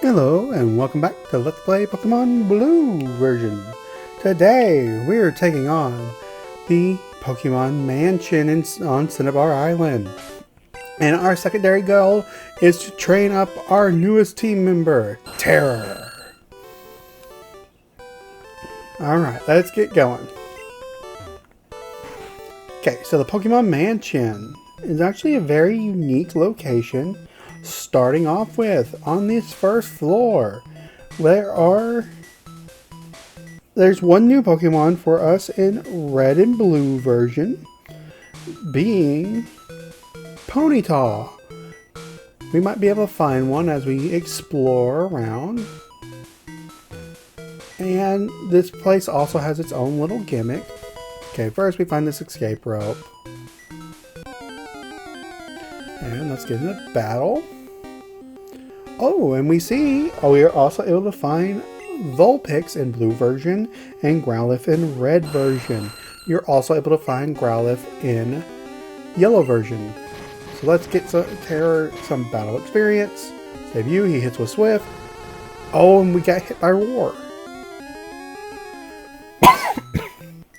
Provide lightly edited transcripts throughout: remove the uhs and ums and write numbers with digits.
Hello and welcome back to Let's Play Pokemon Blue version. Today we are taking on the Pokémon Mansion on Cinnabar Island. And our secondary goal is to train up our newest team member, Terror. Alright, let's get going. Okay, so the Pokémon Mansion is actually a very unique location. Starting off with, on this first floor, there's one new Pokemon for us in red and blue version, being Ponyta. We might be able to find one as we explore around. And this place also has its own little gimmick. Okay, first we find this escape rope. And let's get into battle. Oh, and we are also able to find Vulpix in blue version and Growlithe in red version. You're also able to find Growlithe in yellow version. So let's get Terror some battle experience. Save you, he hits with Swift. Oh, and we got hit by Roar.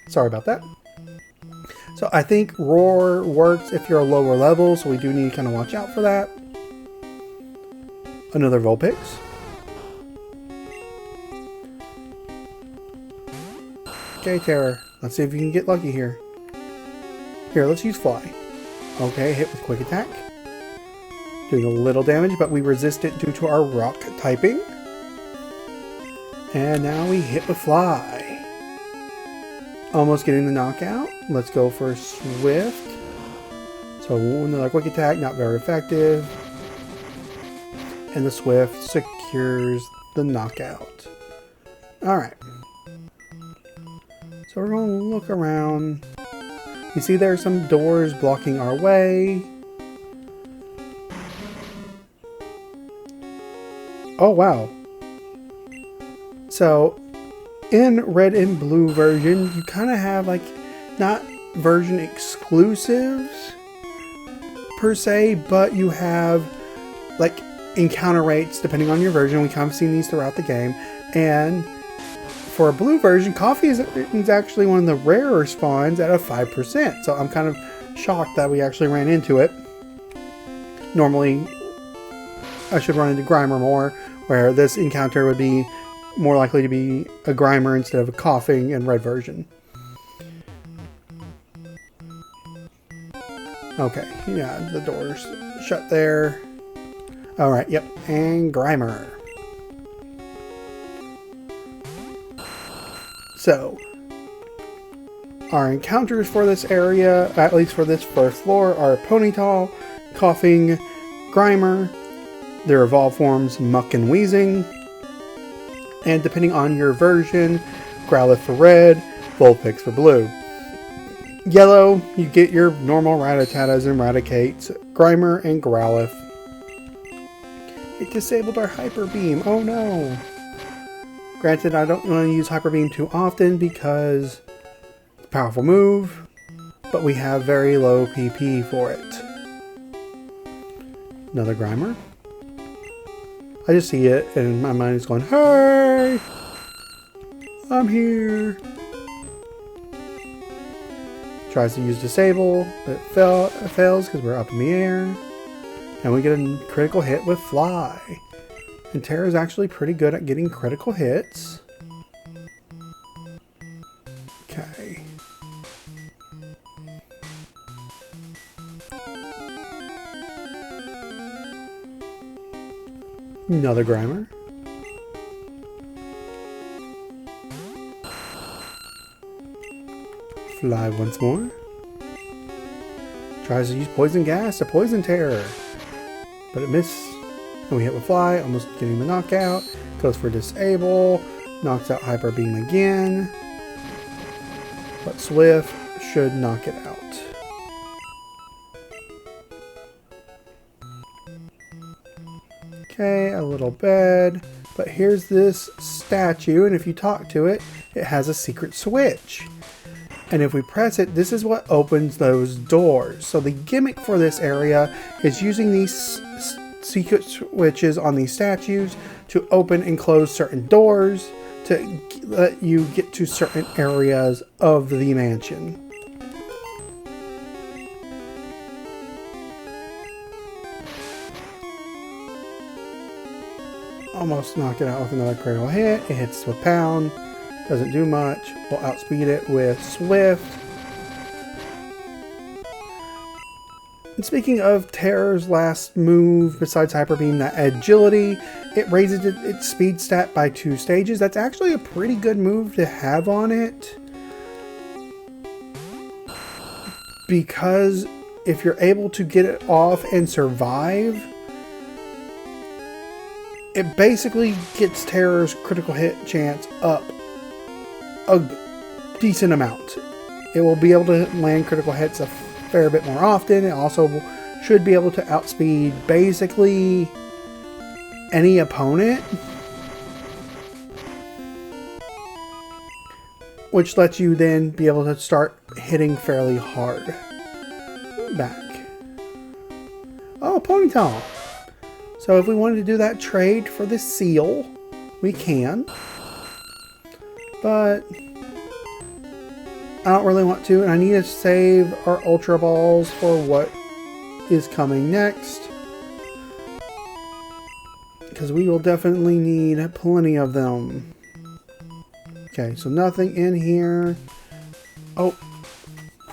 Sorry about that. So I think Roar works if you're a lower level, so we do need to kind of watch out for that. Another Vulpix. Okay, Terror. Let's see if you can get lucky here. Here, let's use Fly. Okay, hit with Quick Attack. Doing a little damage, but we resist it due to our Rock typing. And now we hit with Fly. Almost getting the knockout. Let's go for Swift. So another Quick Attack, not very effective. And the Swift secures the knockout. Alright. So we're going to look around. You see there are some doors blocking our way. Oh wow. So in red and blue version, you kind of have like, not version exclusives per se, but you have like encounter rates depending on your version. We kind of seen these throughout the game. And for a blue version, coffee is actually one of the rarer spawns at a 5%. So I'm kind of shocked that we actually ran into it. Normally, I should run into Grimer more, where this encounter would be more likely to be a Grimer instead of a coughing in red version. Okay, yeah, the door's shut there. Alright, yep, and Grimer. So, our encounters for this area, at least for this first floor, are Ponyta, Coughing, Grimer, their evolved forms Muck and Wheezing, and depending on your version, Growlithe for red, Vulpix for blue. Yellow, you get your normal Rattatas and Raticates, Grimer and Growlithe. It disabled our Hyper Beam. Oh no! Granted, I don't want to use Hyper Beam too often because it's a powerful move, but we have very low PP for it. Another Grimer. I just see it and my mind is going, hey! I'm here! Tries to use Disable, but it fails because we're up in the air. And we get a critical hit with Fly. And Terra is actually pretty good at getting critical hits. Okay. Another Grimer. Fly once more. Tries to use Poison Gas to poison Terror. But it missed, and we hit with Fly, almost getting the knockout. Goes for Disable, knocks out Hyper Beam again. But Swift should knock it out. Okay, a little bed. But here's this statue, and if you talk to it, it has a secret switch. And if we press it, this is what opens those doors. So the gimmick for this area is using these secret switches on these statues to open and close certain doors to let you get to certain areas of the mansion. Almost knock it out with another critical hit. It hits with pound. Doesn't do much. We'll outspeed it with swift. And speaking of Terror's last move, besides Hyper Beam, that agility, it raises its speed stat by 2 stages. That's actually a pretty good move to have on it. Because if you're able to get it off and survive, it basically gets Terror's critical hit chance up a decent amount. It will be able to land critical hits a fair bit more often. It also should be able to outspeed basically any opponent, which lets you then be able to start hitting fairly hard. Back. Oh, Ponytail. So if we wanted to do that trade for the seal, we can. But I don't really want to, and I need to save our Ultra Balls for what is coming next. Because we will definitely need plenty of them. Okay, so nothing in here. Oh,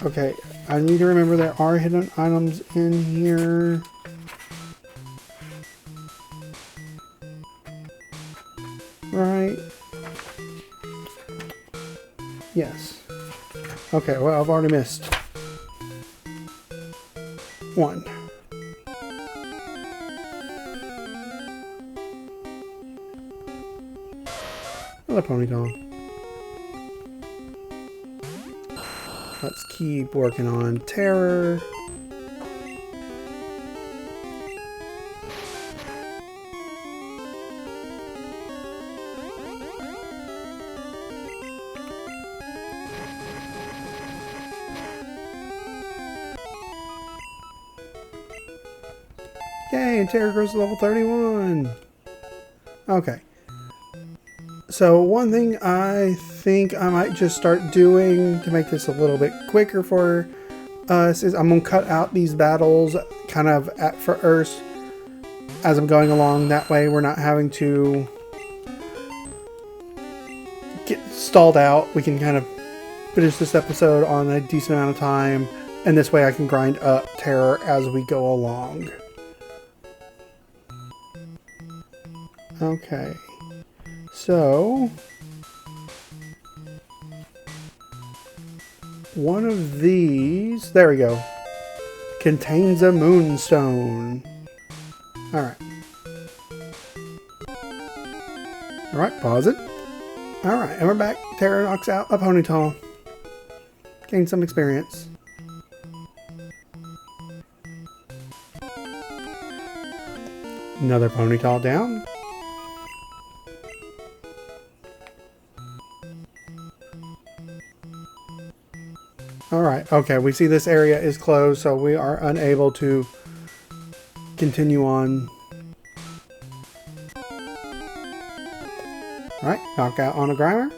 okay. I need to remember there are hidden items in here. Right. Yes. Okay, well, I've already missed one. Another Ponytail. Let's keep working on Terror. Yay, and Terror grows to level 31. Okay. So one thing I think I might just start doing to make this a little bit quicker for us is I'm going to cut out these battles kind of at first as I'm going along. That way we're not having to get stalled out. We can kind of finish this episode on a decent amount of time, and this way I can grind up Terror as we go along. Okay. So, one of these, there we go, contains a moonstone. Alright. Alright, pause it. Alright, and we're back. Terror knocks out a Ponytail. Gain some experience. Another Ponytail down. Alright, okay, we see this area is closed, so we are unable to continue on. Alright, knockout on a Grimer.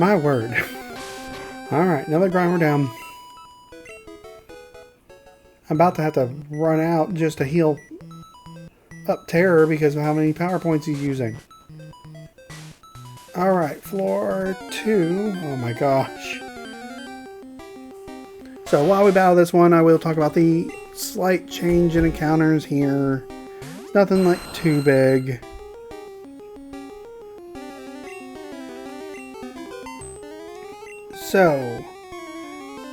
My word. Alright, another Grimer down. I'm about to have to run out just to heal up Terror because of how many power points he's using. Alright, floor 2. Oh my gosh. So while we battle this one, I will talk about the slight change in encounters here. It's nothing like too big. So,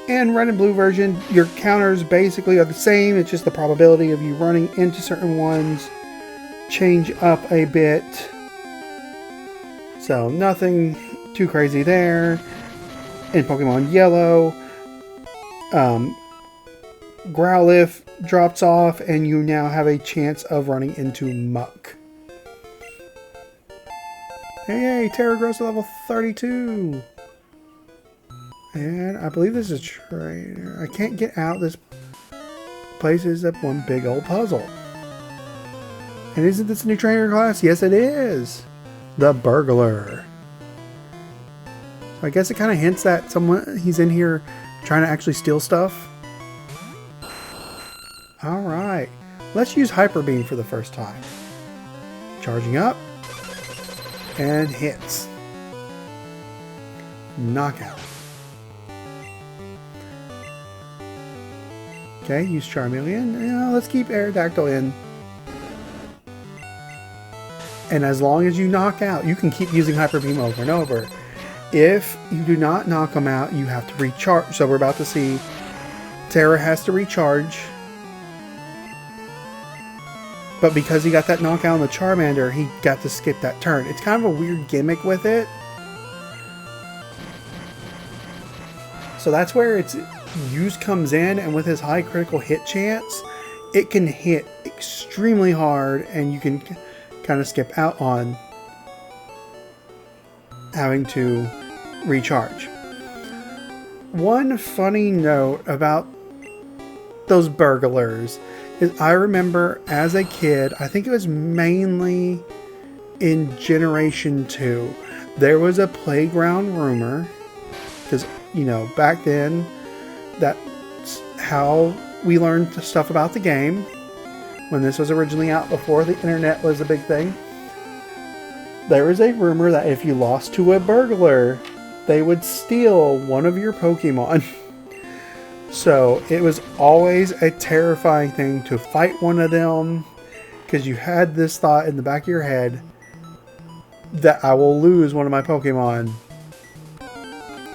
in red and blue version, your counters basically are the same. It's just the probability of you running into certain ones change up a bit. So nothing too crazy there. In Pokemon Yellow, Growlithe drops off and you now have a chance of running into Muck. Hey, Terror grows to level 32. And I believe this is a trainer. I can't get out this place is that one big old puzzle. And isn't this a new trainer class? Yes, it is. The Burglar. So I guess it kind of hints that he's in here trying to actually steal stuff. Alright. Let's use Hyper Beam for the first time. Charging up. And hits. Knockout. Okay, use Charmeleon. Let's keep Aerodactyl in. And as long as you knock out, you can keep using Hyper Beam over and over. If you do not knock them out, you have to recharge. So we're about to see Terra has to recharge. But because he got that knockout on the Charmander, he got to skip that turn. It's kind of a weird gimmick with it. So that's where its use comes in, and with his high critical hit chance, it can hit extremely hard, and you can kind of skip out on having to recharge. One funny note about those Burglars is I remember as a kid, I think it was mainly in Generation 2, there was a playground rumor, because, you know, back then, that's how we learned stuff about the game, when this was originally out before the internet was a big thing. There was a rumor that if you lost to a burglar, they would steal one of your Pokemon. So it was always a terrifying thing to fight one of them, because you had this thought in the back of your head that I will lose one of my Pokemon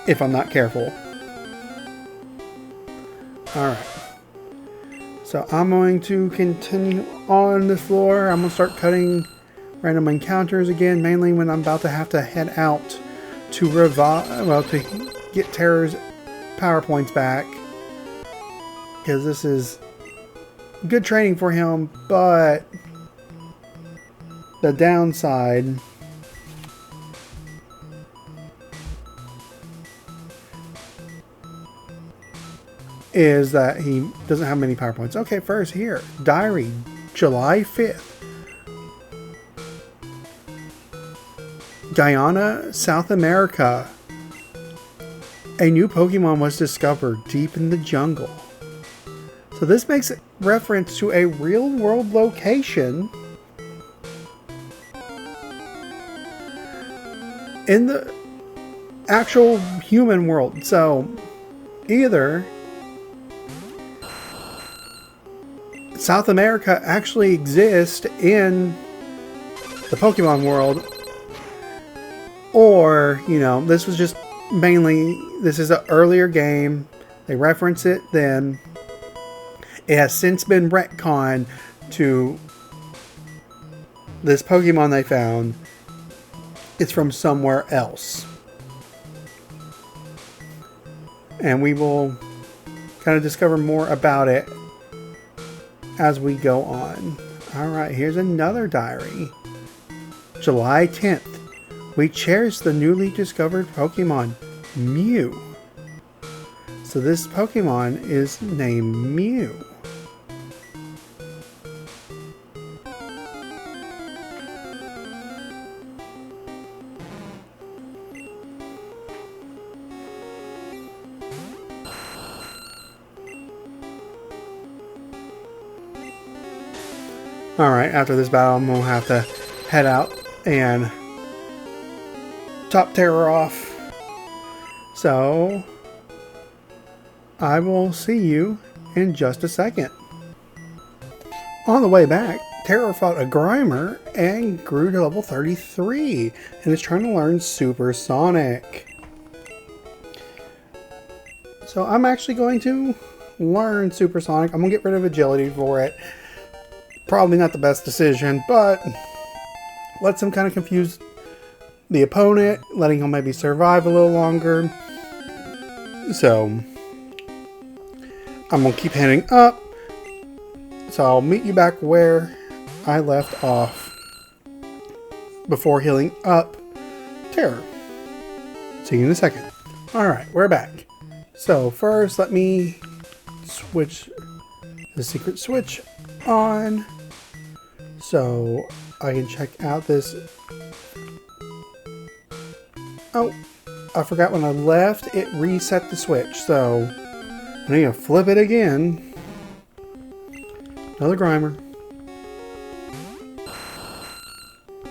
if I'm not careful. Alright. So I'm going to continue on the floor. I'm going to start cutting random encounters again, mainly when I'm about to have to head out to to get Terra's power points back. Because this is good training for him, but the downside is that he doesn't have many power points. Okay, first here, Diary, July 5th. Guyana, South America. A new Pokemon was discovered deep in the jungle. So this makes reference to a real-world location in the actual human world. So either South America actually exists in the Pokemon world, or, you know, this was just mainly, this is an earlier game, they reference it then. It has since been retconned to this Pokemon they found. It's from somewhere else. And we will kind of discover more about it as we go on. Alright, here's another diary. July 10th. We cherish the newly discovered Pokemon, Mew. So this Pokemon is named Mew. Alright, after this battle, I'm going to have to head out and top Terra off. So, I will see you in just a second. On the way back, Terra fought a Grimer and grew to level 33 and is trying to learn Supersonic. So, I'm actually going to learn Supersonic. I'm going to get rid of Agility for it. Probably not the best decision, but lets him kind of confuse the opponent, letting him maybe survive a little longer. So, I'm going to keep heading up. So, I'll meet you back where I left off before healing up Terra. See you in a second. Alright, we're back. So, first, let me switch the secret switch on so I can check out this. Oh, I forgot when I left it reset the switch, so I need to flip it again. Another Grimer.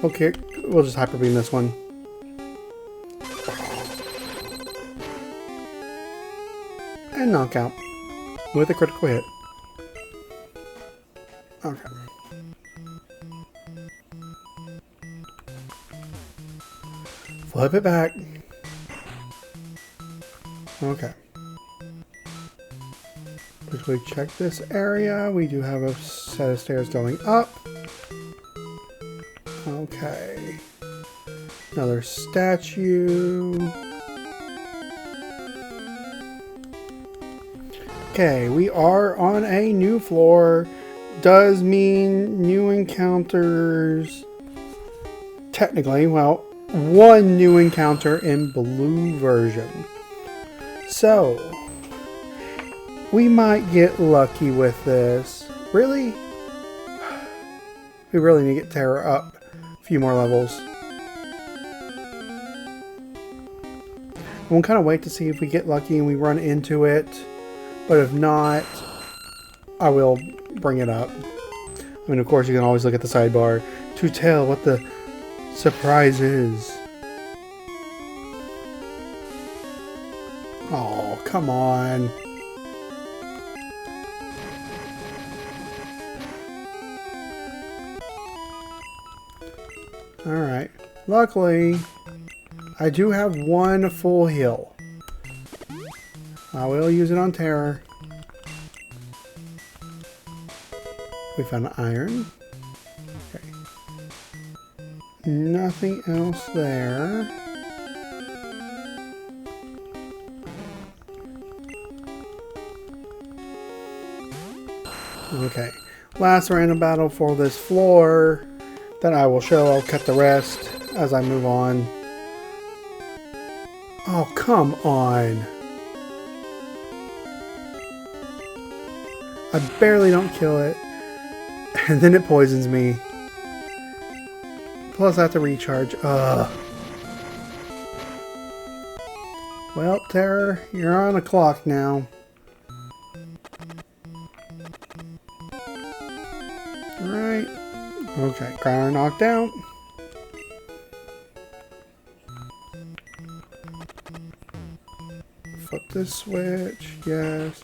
Okay, we'll just Hyper Beam this one. And knockout with a critical hit. Okay. Flip it back. Okay. Quickly check this area. We do have a set of stairs going up. Okay. Another statue. Okay, we are on a new floor. Does mean new encounters. Technically, well, one new encounter in blue version. So, we might get lucky with this. Really? We really need to get Terra up a few more levels. We'll kind of wait to see if we get lucky and we run into it. But if not, I will bring it up. I mean, of course, you can always look at the sidebar to tell what the surprise is. Oh, come on. Alright. Luckily, I do have one full heal. I will use it on Terror. We found iron. Okay. Nothing else there. Okay. Last random battle for this floor that I will show. I'll cut the rest as I move on. Oh, come on. I barely don't kill it, and then it poisons me. Plus I have to recharge. Ugh. Well, Terror, you're on a clock now. Alright. Okay, Grimer knocked out. Flip this switch, yes.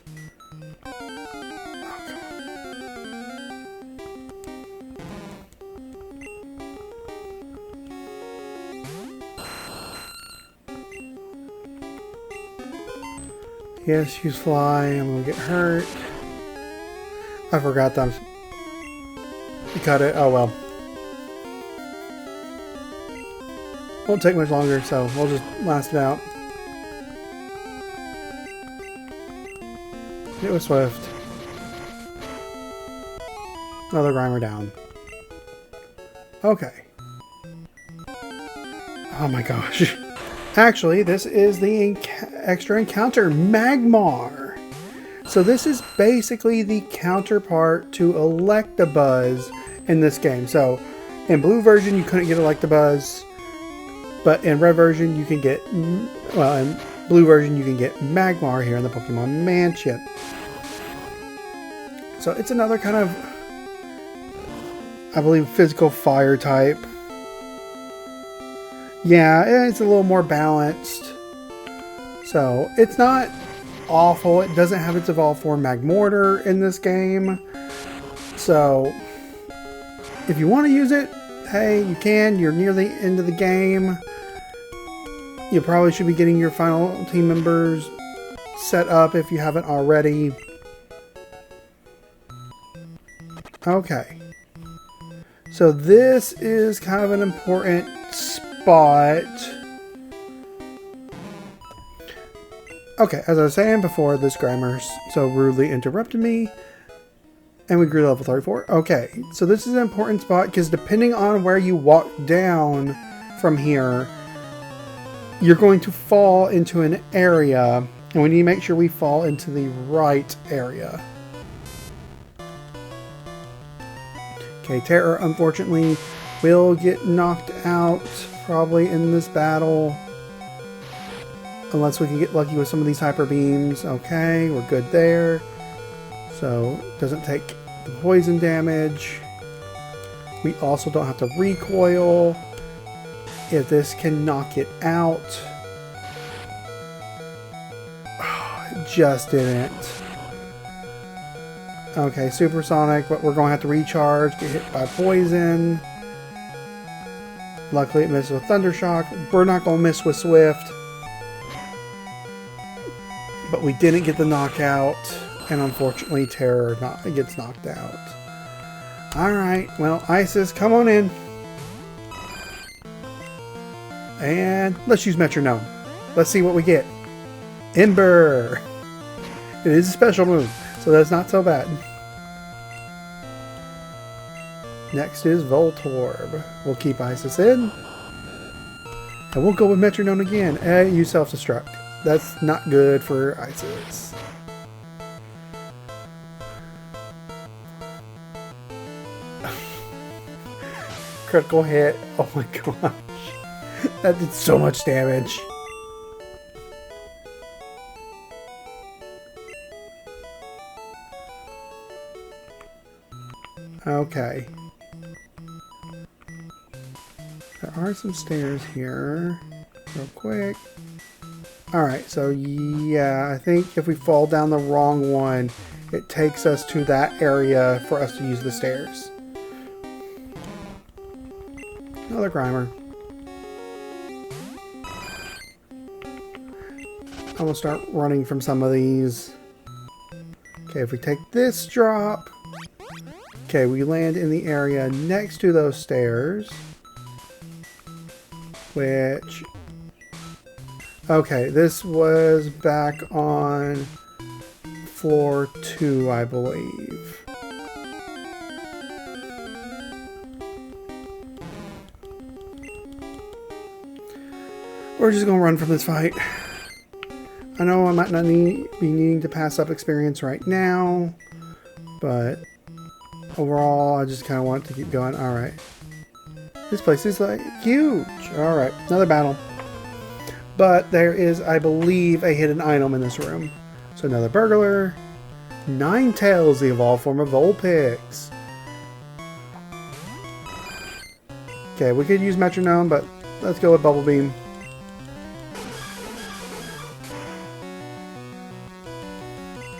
Yes, use fly. I'm gonna get hurt. I forgot that you cut it. Oh well. Won't take much longer, so we'll just last it out. It was swift. Another Grimer down. Okay. Oh my gosh. Actually, this is the extra encounter, Magmar. So this is basically the counterpart to Electabuzz in this game. So in blue version, you couldn't get Electabuzz, but in red version, you can get, well, in blue version, you can get Magmar here in the Pokémon Mansion. So it's another kind of, I believe, physical fire type. Yeah, it's a little more balanced. So, it's not awful. It doesn't have its evolved form Magmortar in this game. So, if you want to use it, hey, you can. You're near the end of the game. You probably should be getting your final team members set up if you haven't already. Okay. So, this is kind of an important spot. Okay, as I was saying before, this Grimer so rudely interrupted me, and we grew to level 34. Okay, so this is an important spot because depending on where you walk down from here, you're going to fall into an area, and we need to make sure we fall into the right area. Okay, Terror, unfortunately, will get knocked out probably in this battle. Unless we can get lucky with some of these hyper beams. Okay, we're good there. So, doesn't take the poison damage. We also don't have to recoil. If this can knock it out. Oh, it just didn't. Okay, supersonic, but we're going to have to recharge, get hit by poison. Luckily it misses with Thundershock. We're not going to miss with Swift. But we didn't get the knockout, and unfortunately Terror gets knocked out. Alright, well, Isis, come on in. And let's use Metronome. Let's see what we get. Ember! It is a special move, so that's not so bad. Next is Voltorb. We'll keep Isis in. And we'll go with Metronome again. And use Self-Destruct. That's not good for Isis. Critical hit. Oh my gosh. That did so much damage. Okay. There are some stairs here. Real quick. Alright, so yeah, I think if we fall down the wrong one, it takes us to that area for us to use the stairs. Another Grimer. I'm going to start running from some of these. Okay, if we take this drop. Okay, we land in the area next to those stairs. Which... Okay, this was back on floor 2, I believe. We're just going to run from this fight. I know I might not be needing to pass up experience right now, but overall, I just kind of want to keep going. Alright. This place is like huge. Alright, another battle. But there is, I believe, a hidden item in this room. So another Burglar. Ninetales, the evolved form of Vulpix. Okay, we could use Metronome, but let's go with Bubble Beam.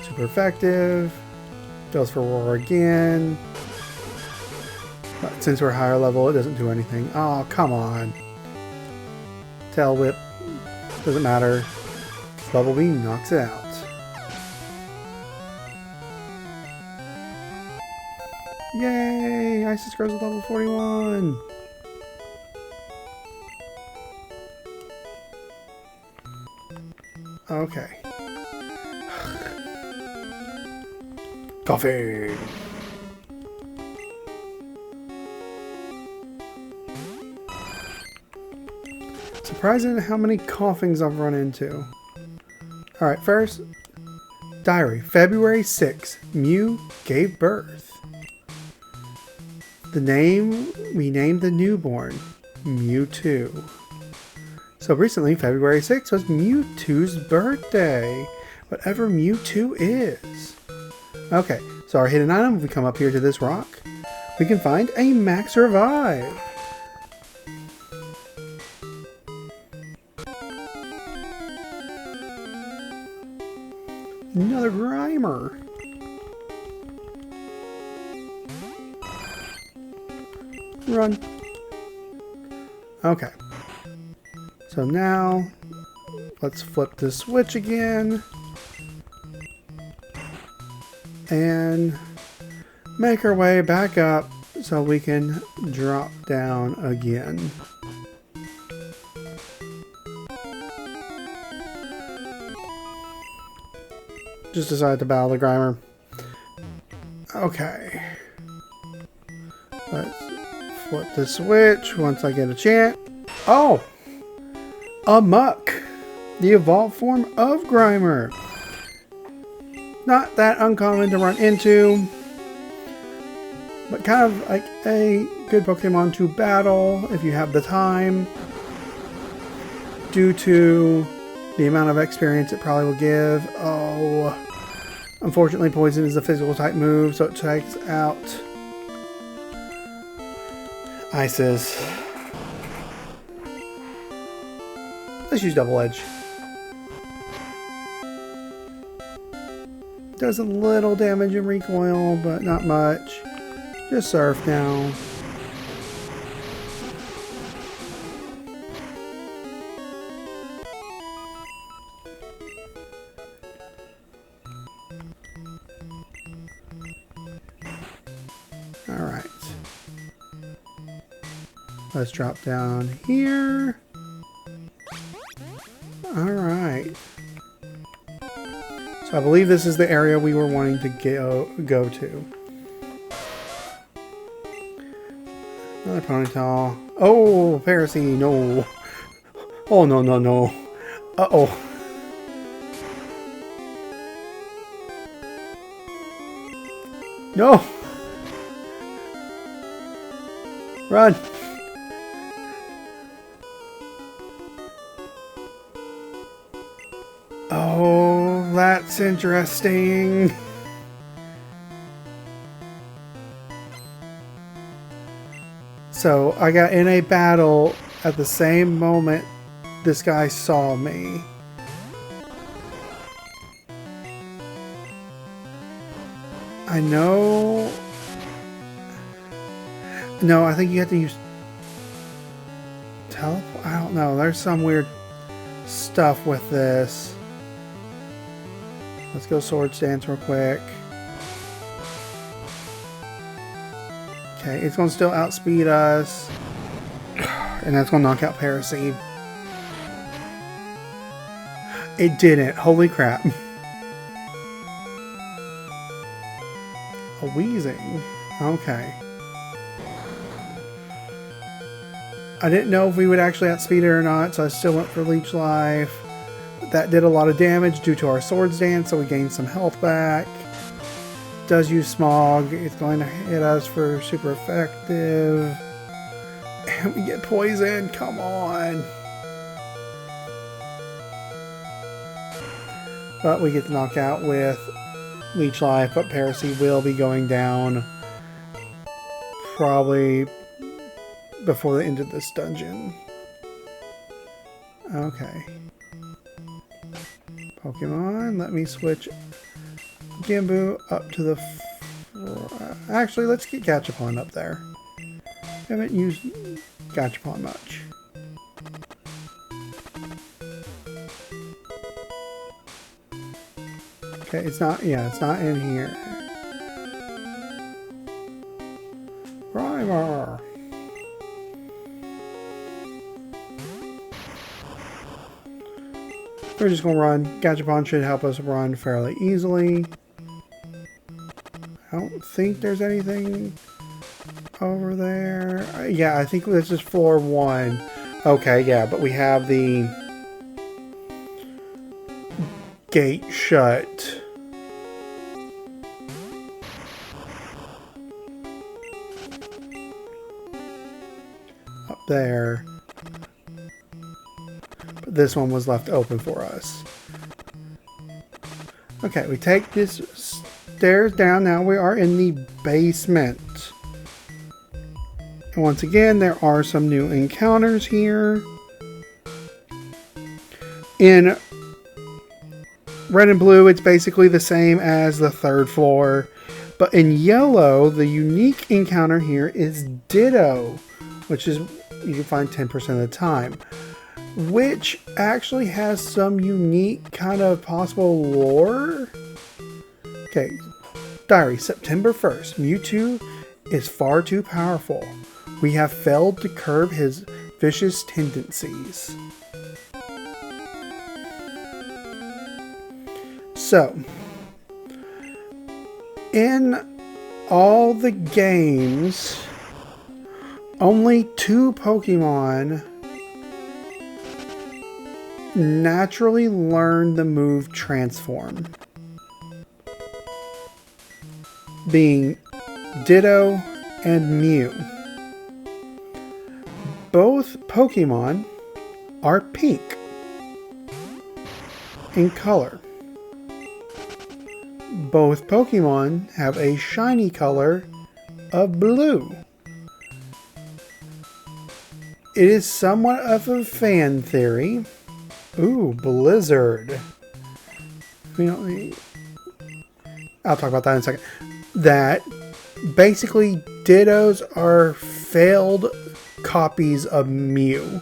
Super effective. Goes for Roar again. But since we're higher level, it doesn't do anything. Oh, come on. Tail Whip. Doesn't matter. Bubble Beam knocks it out. Yay! Isis grows to level 41. Okay. Coffee! Surprising how many coughings I've run into. Alright, first, diary. February 6th, Mew gave birth. The name, we named the newborn Mewtwo. So recently, February 6th was Mewtwo's birthday. Whatever Mewtwo is. Okay, so our hidden item, if we come up here to this rock, we can find a Max Revive. Another Grimer. Run. Okay. So now, let's flip the switch again. And make our way back up so we can drop down again. Just decided to battle the Grimer. Okay. Let's flip the switch once I get a chance. Oh! Amok! The evolved form of Grimer. Not that uncommon to run into. But kind of like a good Pokemon to battle if you have the time. Due to the amount of experience it probably will give. Oh, unfortunately Poison is a physical type move, so it takes out Ices. Let's use Double Edge. Does a little damage in recoil, but not much. Just Surf now. Alright. Let's drop down here. Alright. So I believe this is the area we were wanting to go to. Another Ponyta. Oh, Parasy, no. Oh, no, no, no. Uh-oh. No! Run! Oh, that's interesting. So, I got in a battle at the same moment this guy saw me. I know... No, I think you have to use... Teleport? I don't know. There's some weird stuff with this. Let's go Swords Dance real quick. Okay, it's going to still outspeed us. And that's going to knock out Paraseed. It didn't. Holy crap. A Wheezing. Okay. I didn't know if we would actually outspeed it or not, so I still went for Leech Life. But that did a lot of damage due to our Swords Dance, so we gained some health back. Does use Smog. It's going to hit us for super effective. And we get poisoned. Come on. But we get to knock out with Leech Life, but Paraseed will be going down probably before the end of this dungeon. Okay. Pokemon, let me switch Gimbu up to the... Actually, let's get Gachapon up there. Haven't used Gachapon much. Okay, it's not... Yeah, it's not in here. Grimer. We're just going to run. Gachapon should help us run fairly easily. I don't think there's anything over there. Yeah, I think this is floor 1. Okay, yeah, but we have the gate shut. Up there. This one was left open for us. Okay, we take this stairs down. Now we are in the basement. And once again, there are some new encounters here. In red and blue, it's basically the same as the third floor. But in yellow, the unique encounter here is Ditto, which is you can find 10% of the time. Which actually has some unique kind of possible lore. Okay, diary, September 1st. Mewtwo is far too powerful. We have failed to curb his vicious tendencies. So, in all the games, only 2 Pokemon naturally learn the move Transform, being Ditto and Mew. Both Pokemon are pink in color. Both Pokemon have a shiny color of blue. It is somewhat of a fan theory. Ooh, Blizzard. I'll talk about that in a second. That basically Dittos are failed copies of Mew.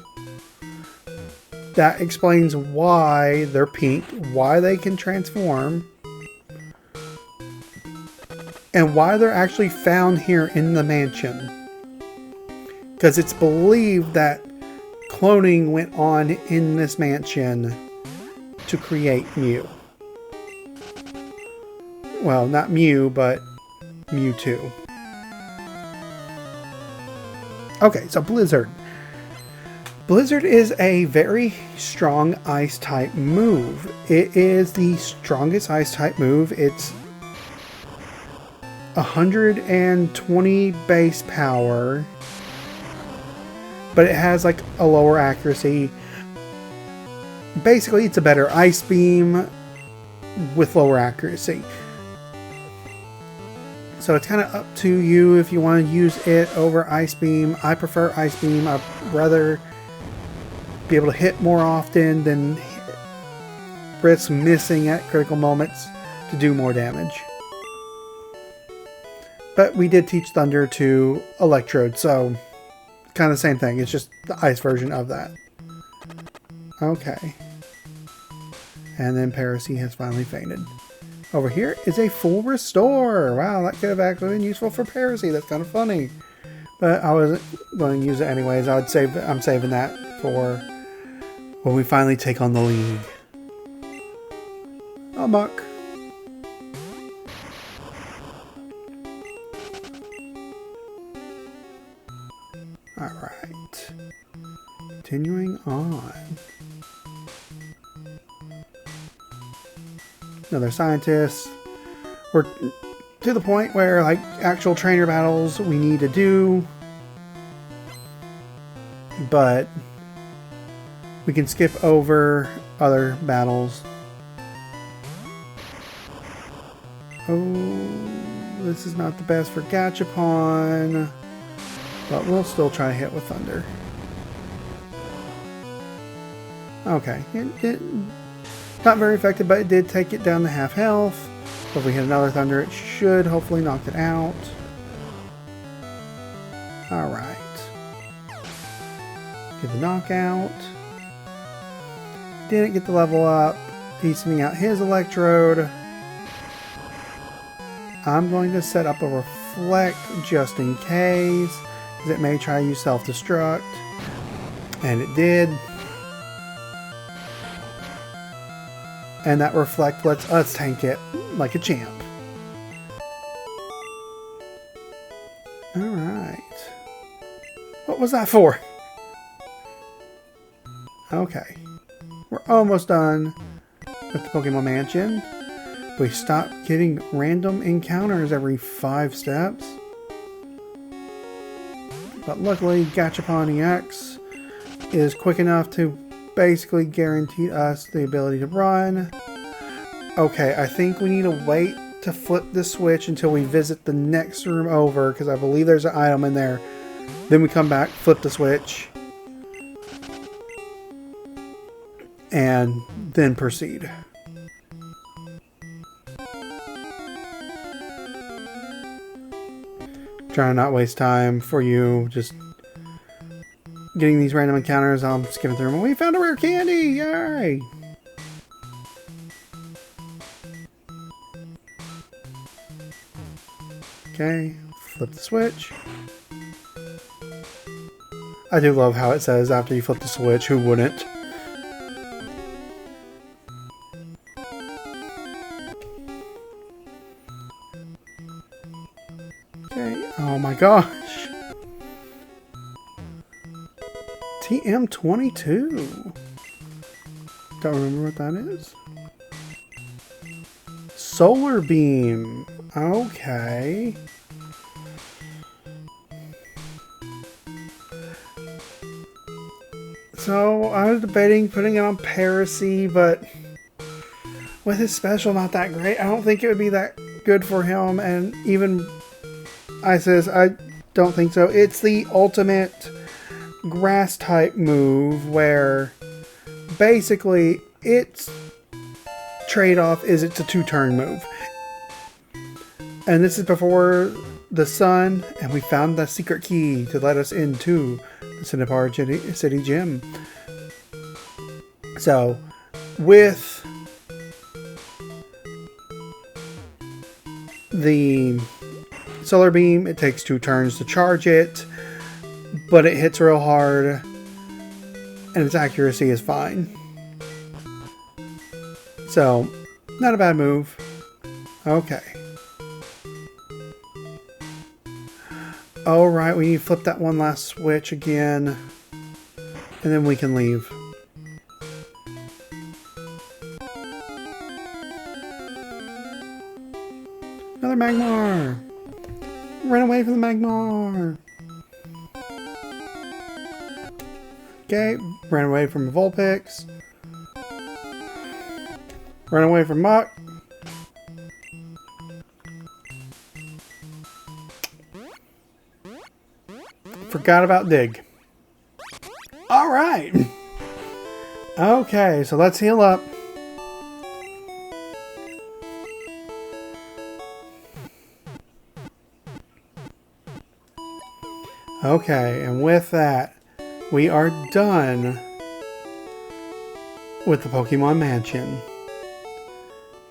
That explains why they're pink, why they can transform, and why they're actually found here in the mansion. Because it's believed that cloning went on in this mansion to create Mew. Well, not Mew, but Mewtwo. Okay, so Blizzard. Blizzard is a very strong ice type move. It is the strongest ice type move. It's 120 base power, but it has like a lower accuracy. Basically, it's a better Ice Beam with lower accuracy. So it's kind of up to you if you want to use it over Ice Beam. I prefer Ice Beam. I'd rather be able to hit more often than risk missing at critical moments to do more damage. But we did teach Thunder to Electrode, so kind of the same thing. It's just the ice version of that. Okay. And then Parasy has finally fainted. Over here is a full restore. Wow, that could have actually been useful for Parasy. That's kind of funny. But I wasn't going to use it anyways. I'm saving that for when we finally take on the league. Oh, Muck. Alright. Continuing on. Another scientist. We're to the point where, like, actual trainer battles we need to do. But we can skip over other battles. Oh, this is not the best for Gachapon. But we'll still try to hit with Thunder. Okay. Not very effective, but it did take it down to half health. So if we hit another Thunder, it should hopefully knock it out. Alright. Get the knockout. Didn't get the level up. He's sending out his Electrode. I'm going to set up a Reflect just in case. It may try to use self-destruct, and it did. And that Reflect lets us tank it like a champ. Alright. What was that for? Okay. We're almost done with the Pokémon Mansion. We stop getting random encounters every 5 steps. But luckily, Gachapon EX is quick enough to basically guarantee us the ability to run. Okay, I think we need to wait to flip the switch until we visit the next room over, because I believe there's an item in there. Then we come back, flip the switch, and then proceed. Trying to not waste time for you, just getting these random encounters. I'm skipping through them. We found a rare candy! Yay! Okay, flip the switch. I do love how it says after you flip the switch, who wouldn't? Okay, oh my gosh. TM22. Don't remember what that is. Solar Beam. Okay. So I was debating putting it on Piracy, but with his special not that great, I don't think it would be that good for him. And even Isis, I don't think so. It's the ultimate grass type move where basically its trade-off is it's a 2-turn move. And this is before the sun, and we found the secret key to let us into the Cinnabar City Gym. So, with the solar beam, it takes 2 turns to charge it, but it hits real hard, and its accuracy is fine. So, not a bad move. Okay. Alright, we need to flip that one last switch again, and then we can leave. Another Magmar! Run away from the Magmar! Okay, ran away from Vulpix. Run away from Mach. Forgot about Dig. Alright! Okay, so let's heal up. Okay, and with that, we are done with the Pokémon Mansion.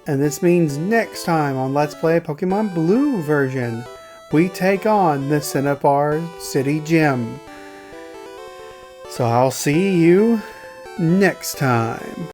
And this means next time on Let's Play Pokemon Blue version, we take on the Cinnabar City Gym. So I'll see you next time.